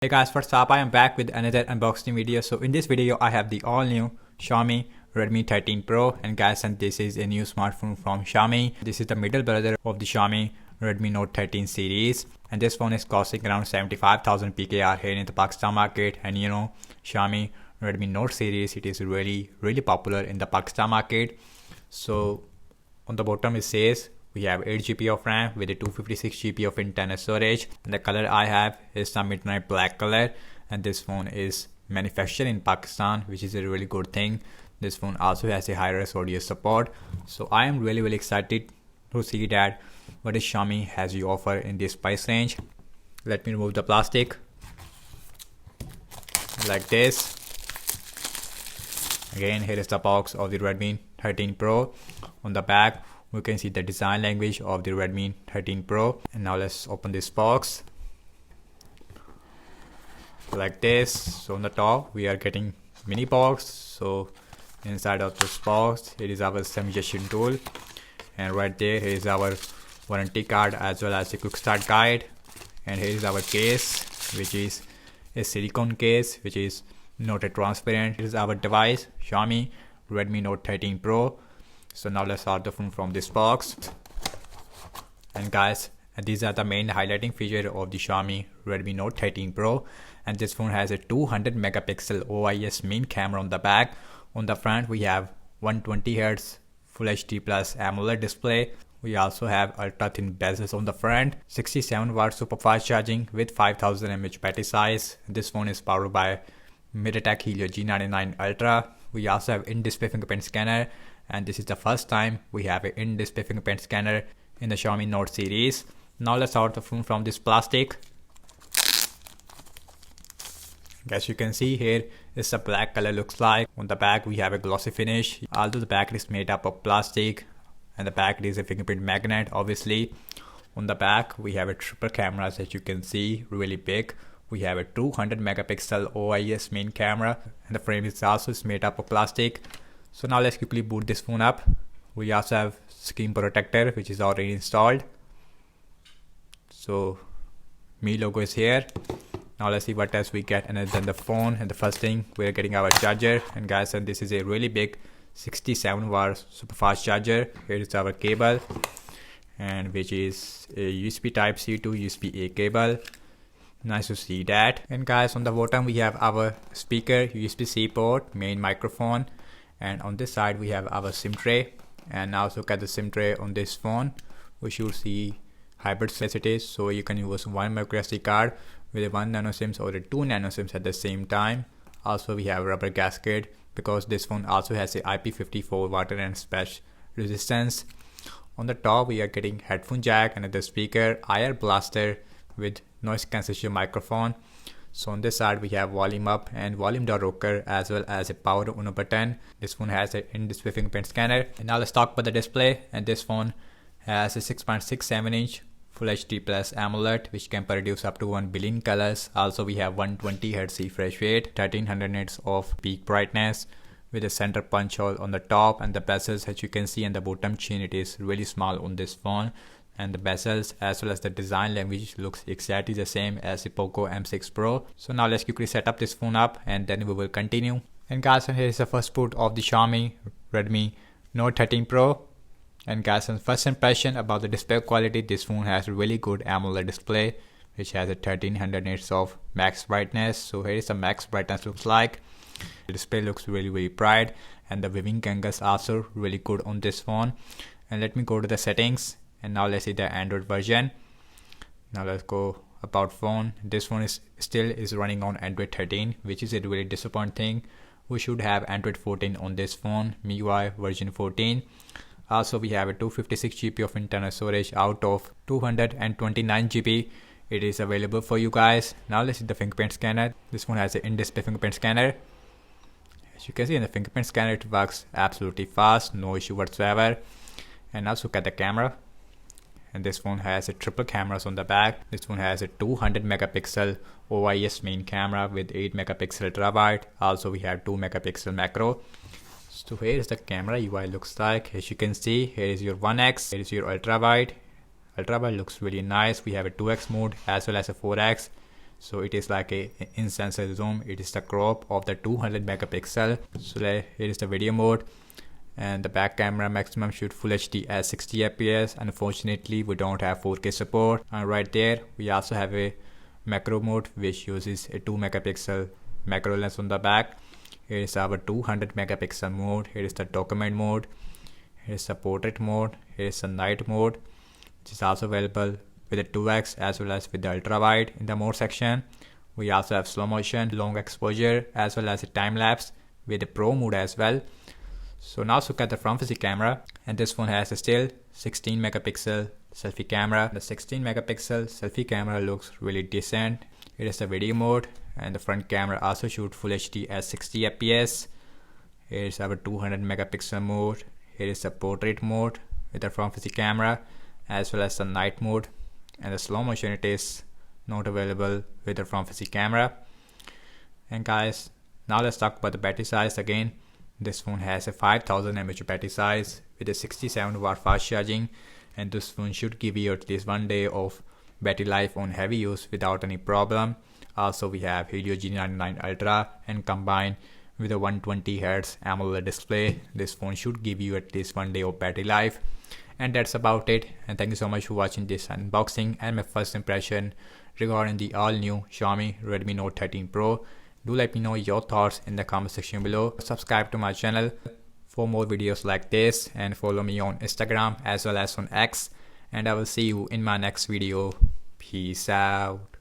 Hey guys, what's up? I am back with another unboxing video. So in this video I have the all new Xiaomi Redmi 13 Pro, and guys, and this is a new smartphone from Xiaomi. This is the middle brother of the Xiaomi Redmi Note 13 series, and this phone is costing around 75,000 PKR here in the Pakistan market. And you know, Xiaomi Redmi Note series, it is really popular in the Pakistan market. So on the bottom it says we have 8GB of RAM with a 256GB of internal storage, and the color I have is the midnight black color, and this phone is manufactured in Pakistan, which is a really good thing. This phone also has a high-res audio support, so I am really excited to see that what is Xiaomi has to offer in this price range. Let me remove the plastic like this. Again, here is the box of the Redmi 13 Pro. On the back we can see the design language of the Redmi 13 Pro. And now let's open this box like this. So on the top we are getting mini box. So inside of this box it is our suggestion tool, and right there is our warranty card as well as a quick start guide. And here is our case, which is a silicone case, which is not a transparent. It is our device, Xiaomi Redmi Note 13 Pro. So now let's start the phone from this box. And guys, these are the main highlighting feature of the Xiaomi Redmi Note 13 Pro. And this phone has a 200 megapixel OIS main camera on the back. On the front we have 120Hz Full HD Plus AMOLED display. We also have ultra thin bezels on the front, 67 watt super fast charging with 5000 mAh battery size. This phone is powered by MediaTek Helio G99 Ultra. We also have in-display fingerprint scanner, and this is the first time we have an in-display fingerprint scanner in the Xiaomi Note series. Now let's out the phone from this plastic. As you can see, here is the black color looks like. On the back we have a glossy finish. Although the back is made up of plastic, and the back is a fingerprint magnet obviously. On the back we have a triple cameras, as you can see, really big. We have a 200 megapixel OIS main camera, and the frame is also made up of plastic. So now let's quickly boot this phone up. We also have screen protector, which is already installed. So Mi logo is here. Now let's see what else we get other than the phone. And the first thing, we're getting our charger. And guys, and this is a really big 67 watt super fast charger. Here is our cable, and which is a USB type C to USB A cable. Nice to see that. And guys, on the bottom we have our speaker, USB-C port, main microphone, and on this side we have our SIM tray. And now look at the SIM tray on this phone. We should see hybrid facilities, so you can use one microSD card with a 1 nano SIMs or a 2 nano SIMs at the same time. Also we have rubber gasket because this phone also has a IP54 water and splash resistance. On the top we are getting headphone jack, another speaker, IR blaster with noise cancellation microphone. So on this side we have volume up and volume down rocker as well as a power on button. This phone has an in-display fingerprint scanner. And now let's talk about the display. And this phone has a 6.67 inch Full HD Plus AMOLED, which can produce up to 1 billion colors. Also we have 120Hz refresh rate, 1300 nits of peak brightness with a center punch hole on the top, and the bezels, as you can see, and the bottom chin, it is really small on this phone. And the bezels as well as the design language looks exactly the same as the Poco M6 Pro. So now let's quickly set up this phone up and then we will continue. And guys, here is the first boot of the Xiaomi Redmi Note 13 Pro. And guys, on first impression about the display quality, this phone has a really good AMOLED display, which has a 1300 nits of max brightness. So here is the max brightness looks like. The display looks really bright, and the viewing angles also really good on this phone. And let me go to the settings. And now let's see the Android version. Now let's go about phone. This phone is still running on Android 13, which is a really disappointing thing. We should have Android 14 on this phone, MIUI version 14. Also we have a 256GB of internal storage out of 229GB. It is available for you guys. Now let's see the fingerprint scanner. This one has an in-display fingerprint scanner. As you can see in the fingerprint scanner, it works absolutely fast, no issue whatsoever. And now look at the camera. And this phone has a triple cameras on the back. This phone has a 200 megapixel OIS main camera with 8 megapixel ultra wide. Also we have 2 megapixel macro. So here is the camera UI looks like. As you can see, here is your 1x, here is your ultra wide. Ultra wide looks really nice. We have a 2x mode as well as a 4x. So it is like a in-sensor zoom. It is the crop of the 200 megapixel. So here is the video mode, and the back camera maximum shoot full HD at 60 fps. Unfortunately, we don't have 4K support. And right there we also have a macro mode which uses a 2 megapixel macro lens on the back. Here is our 200 megapixel mode. Here is the document mode. Here is the portrait mode. Here is the night mode, which is also available with the 2x as well as with the ultra wide. In the mode section, we also have slow motion, long exposure, as well as a time lapse with the pro mode as well. So now let's look at the front facing camera, and this phone has a still 16 megapixel selfie camera. The 16 megapixel selfie camera looks really decent. It is the video mode, and the front camera also shoots full HD at 60 fps. Here is our 200 megapixel mode. Here is the portrait mode with the front facing camera, as well as the night mode, and the slow motion it is not available with the front facing camera. And guys, now let's talk about the battery size again. This phone has a 5000 mAh battery size with a 67 watt fast charging, and this phone should give you at least 1 day of battery life on heavy use without any problem. Also we have Helio G99 Ultra, and combined with a 120Hz AMOLED display, this phone should give you at least 1 day of battery life. And that's about it, and thank you so much for watching this unboxing and my first impression regarding the all new Xiaomi Redmi Note 13 Pro. Do let me know your thoughts in the comment section below. Subscribe to my channel for more videos like this, and follow me on Instagram as well as on X, and I will see you in my next video. Peace out.